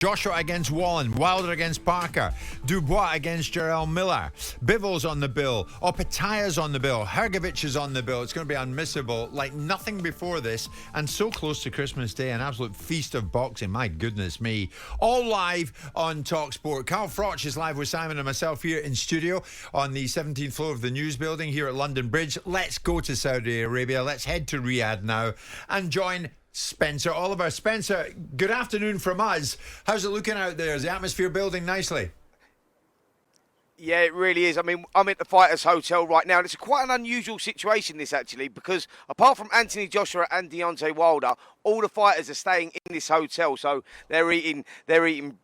Joshua against Wallin, Wilder against Parker, Dubois against Jarrell Miller, Bivol's on the bill, Opetaya's on the bill, Hrgovic is on the bill. It's going to be unmissable like nothing before this, and so close to Christmas Day, an absolute feast of boxing, my goodness me. All live on talkSPORT. Carl Froch is live with Simon and myself here in studio on the 17th floor of the news building here at London Bridge. Let's go to Saudi Arabia, let's head to Riyadh now and join Spencer Oliver. Spencer, good afternoon from us. How's it looking out there? Is the atmosphere building nicely? Yeah, it really is. I mean, I'm at the Fighters Hotel right now, and it's quite an unusual situation, this, actually, because apart from Anthony Joshua and Deontay Wilder, all the fighters are staying in this hotel. So they're eating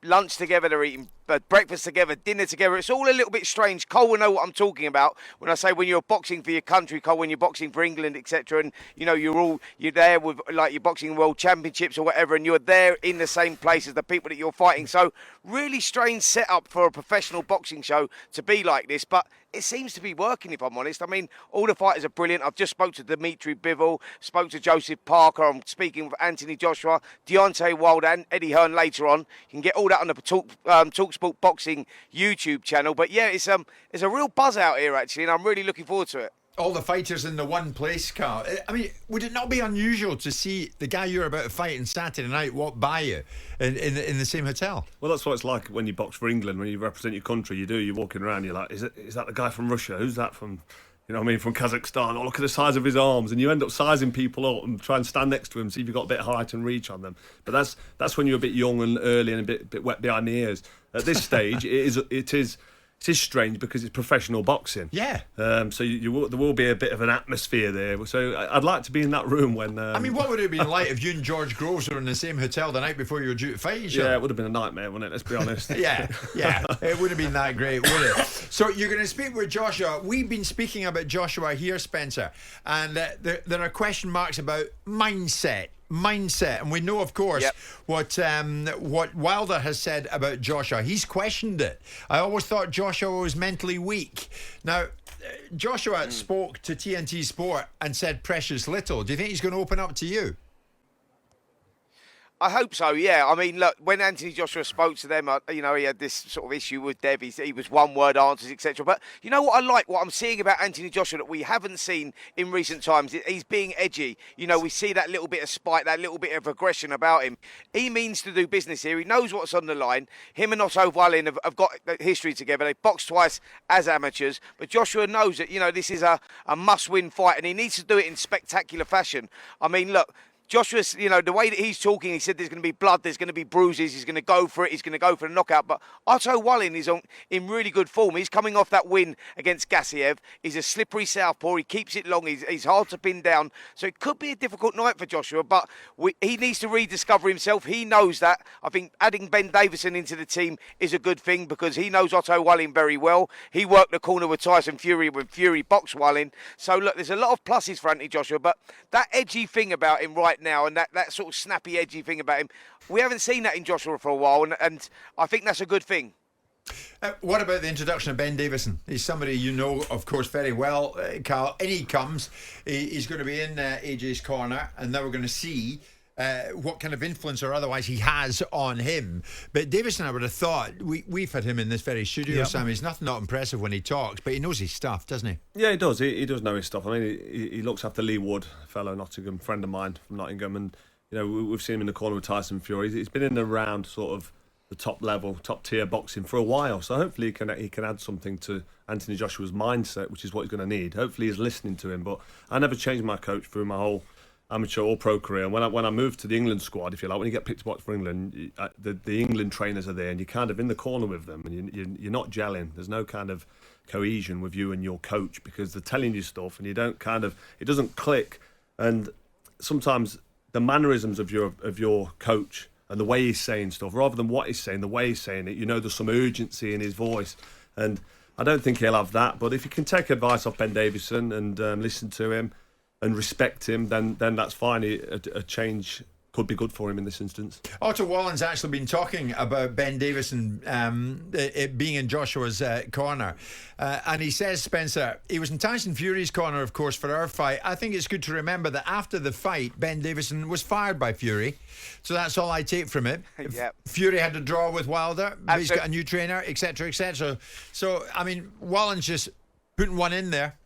lunch together, they're eating breakfast together, dinner together. It's all a little bit strange. Cole will know what I'm talking about when I say when you're boxing for your country, Cole, when you're boxing for England, etc. And you know you're there with like your boxing world championships or whatever, and you're there in the same place as the people that you're fighting. So really strange setup for a professional boxing show to be like this, but it seems to be working, if I'm honest. I mean, all the fighters are brilliant. I've just spoke to Dimitri Bivol, spoke to Joseph Parker. I'm speaking with Anthony Joshua, Deontay Wilder and Eddie Hearn later on. You can get all that on the talkSPORT Boxing YouTube channel. But yeah, it's a real buzz out here, actually, and I'm really looking forward to it. All the fighters in the one place, Carl. I mean, would it not be unusual to see the guy you're about to fight on Saturday night walk by you in the same hotel? Well, that's what it's like when you box for England, when you represent your country. You're walking around, you're like, is that the guy from Russia? Who's that from, from Kazakhstan? Oh, look at the size of his arms. And you end up sizing people up and try and stand next to him, see if you've got a bit of height and reach on them. But that's when you're a bit young and early and a bit wet behind the ears. At this stage, it is strange because it's professional boxing. Yeah. So there will be a bit of an atmosphere there. So I'd like to be in that room when... I mean, what would it have been like if you and George Groves were in the same hotel the night before you were due to fight each other? Yeah, it would have been a nightmare, wouldn't it? Let's be honest. Yeah. It would have been that great, would it? So you're going to speak with Joshua. We've been speaking about Joshua here, Spencer, and there are question marks about mindset, and we know, of course, what Wilder has said about Joshua. He's questioned it. I always thought Joshua was mentally weak. Now, Joshua spoke to TNT Sport and said precious little. Do you think he's going to open up to you? I hope so, yeah. I mean, look, when Anthony Joshua spoke to them, he had this sort of issue with Dev. He was one-word answers, etc. But you know what I like? What I'm seeing about Anthony Joshua that we haven't seen in recent times, he's being edgy. We see that little bit of spite, that little bit of aggression about him. He means to do business here. He knows what's on the line. Him and Otto Wallin have got history together. They've boxed twice as amateurs. But Joshua knows that, this is a must-win fight, and he needs to do it in spectacular fashion. I mean, look, Joshua's, the way that he's talking, he said there's going to be blood, there's going to be bruises, he's going to go for it, he's going to go for the knockout. But Otto Wallin is in really good form. He's coming off that win against Gassiev. He's a slippery southpaw. He keeps it long. He's hard to pin down. So it could be a difficult night for Joshua, but he needs to rediscover himself. He knows that. I think adding Ben Davidson into the team is a good thing because he knows Otto Wallin very well. He worked the corner with Tyson Fury when Fury boxed Wallin. So look, there's a lot of pluses for Anthony Joshua, but that edgy thing about him right now and that sort of snappy, edgy thing about him, we haven't seen that in Joshua for a while, and I think that's a good thing. What about the introduction of Ben Davidson? He's somebody you know, of course, very well, Carl. In he comes. He's going to be in AJ's corner, and now we're going to see what kind of influence or otherwise he has on him. But Davidson, I would have thought, we've had him in this very studio, Sam. He's not impressive when he talks, but he knows his stuff, doesn't he? Yeah, he does. He does know his stuff. I mean, he looks after Lee Wood, a fellow Nottingham friend of mine from Nottingham, and we've seen him in the corner with Tyson Fury. He's been in and around sort of the top level, top tier boxing for a while. So hopefully he can add something to Anthony Joshua's mindset, which is what he's going to need. Hopefully he's listening to him. But I never changed my coach through my whole amateur or pro career. And when I moved to the England squad, if you like, when you get picked to box for England, the England trainers are there, and you're kind of in the corner with them, and you're not gelling. There's no kind of cohesion with you and your coach because they're telling you stuff, and you don't it doesn't click. And sometimes the mannerisms of your coach and the way he's saying stuff, rather than what he's saying, the way he's saying it, there's some urgency in his voice, and I don't think he'll have that. But if you can take advice off Ben Davidson and listen to him and respect him, then that's fine. A change could be good for him in this instance. Otto Wallin's actually been talking about Ben Davidson it being in Joshua's corner. And he says, Spencer, he was in Tyson Fury's corner, of course, for our fight. I think it's good to remember that after the fight, Ben Davidson was fired by Fury. So that's all I take from it. Yep. Fury had to draw with Wilder. But he's Absolutely. got a new trainer, etc., etc. So, I mean, Wallin's just putting one in there.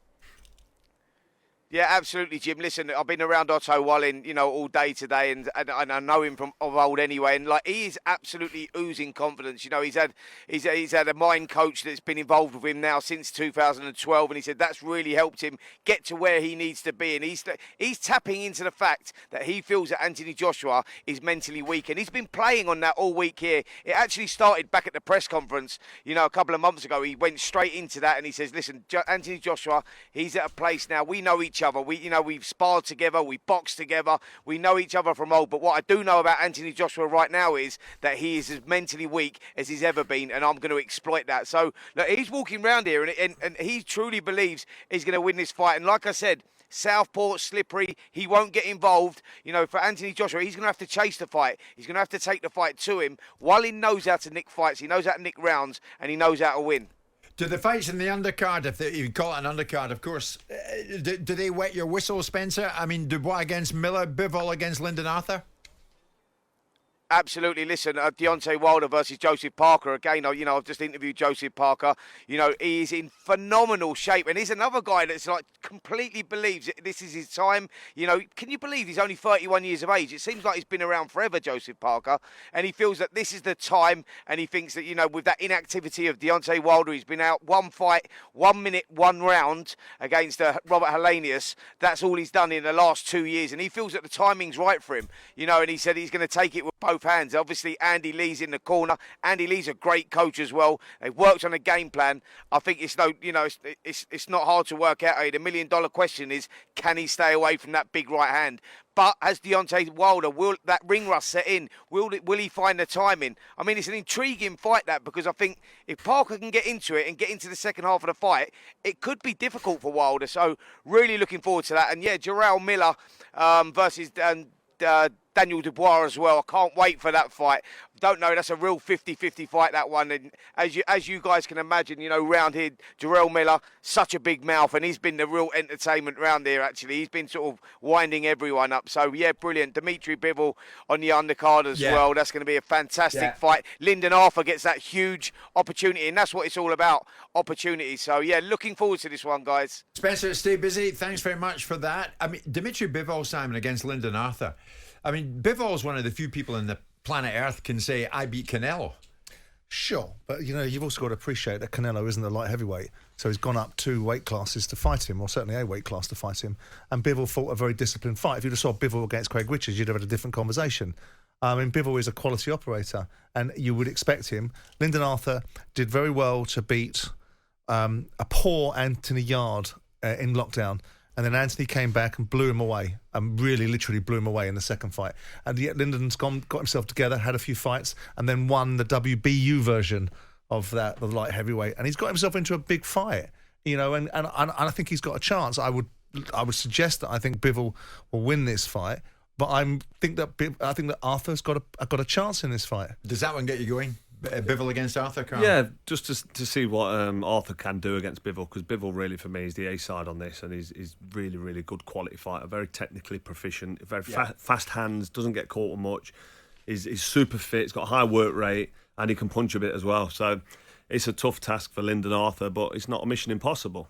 Yeah, absolutely, Jim. Listen, I've been around Otto Wallin, all day today, and I know him from of old anyway. And like, he is absolutely oozing confidence. He's had a mind coach that's been involved with him now since 2012, and he said that's really helped him get to where he needs to be. And he's tapping into the fact that he feels that Anthony Joshua is mentally weak, and he's been playing on that all week here. It actually started back at the press conference, a couple of months ago. He went straight into that, and he says, "Listen, Anthony Joshua, he's at a place now. We know each other. We've sparred together, we boxed together, we know each other from old. But what I do know about Anthony Joshua right now is that he is as mentally weak as he's ever been, and I'm going to exploit that." So look, he's walking around here, and he truly believes he's going to win this fight. And like I said, Southport, slippery, he won't get involved. For Anthony Joshua, he's going to have to chase the fight. He's going to have to take the fight to him. Wallin knows how to nick fights, he knows how to nick rounds, and he knows how to win. Do the fights in the undercard, if you call it an undercard, of course, do they wet your whistle, Spencer? I mean, Dubois against Miller, Bivol against Lyndon Arthur? Absolutely. Listen, Deontay Wilder versus Joseph Parker. Again, I've just interviewed Joseph Parker. He is in phenomenal shape. And he's another guy that's completely believes that this is his time. Can you believe he's only 31 years of age? It seems like he's been around forever, Joseph Parker. And he feels that this is the time. And he thinks that, with that inactivity of Deontay Wilder, he's been out one fight, 1 minute, 1 round against Robert Helenius. That's all he's done in the last 2 years. And he feels that the timing's right for him. And he said he's going to take it with both hands. Obviously, Andy Lee's in the corner. Andy Lee's a great coach as well. They've worked on a game plan. I think it's not hard to work out. The $1 million question is, can he stay away from that big right hand? But as Deontay Wilder, will that ring rust set in? Will he find the timing? I mean, it's an intriguing fight, that, because I think if Parker can get into it and get into the second half of the fight, it could be difficult for Wilder. So really looking forward to that. And yeah, Jarrell Miller versus Daniel Dubois as well. I can't wait for that fight. Don't know, that's a real 50-50 fight, that one. And as you guys can imagine, round here, Jarrell Miller, such a big mouth, and he's been the real entertainment round here, actually. He's been sort of winding everyone up. So, yeah, brilliant. Dimitri Bivol on the undercard as well. That's going to be a fantastic fight. Lyndon Arthur gets that huge opportunity, and that's what it's all about, opportunity. So, yeah, looking forward to this one, guys. Spencer, stay busy. Thanks very much for that. I mean, Dimitri Bivol, Simon, against Lyndon Arthur. I mean, Bivol's one of the few people in the planet Earth can say, I beat Canelo. Sure, but you've also got to appreciate that Canelo isn't a light heavyweight, so he's gone up 2 weight classes to fight him, or certainly a weight class to fight him. And Bivol fought a very disciplined fight. If you'd have saw Bivol against Craig Richards, you'd have had a different conversation. I mean, Bivol is a quality operator, and you would expect him. Lyndon Arthur did very well to beat a poor Anthony Yard in lockdown. And then Anthony came back and blew him away, and really literally blew him away in the second fight. And yet Lyndon's got himself together, had a few fights, and then won the WBU version of that, the light heavyweight. And he's got himself into a big fight, and I think he's got a chance. I would suggest that I think Bivol will win this fight, but I think that Arthur's got a chance in this fight. Does that one get you going? Bivol against Arthur, Carl? Yeah, just to see what Arthur can do against Bivol, because Bivol really, for me, is the A-side on this, and he's really, really good quality fighter, very technically proficient, very fast hands, doesn't get caught with much, he's super fit, he's got a high work rate, and he can punch a bit as well. So it's a tough task for Lyndon Arthur, but it's not a mission impossible.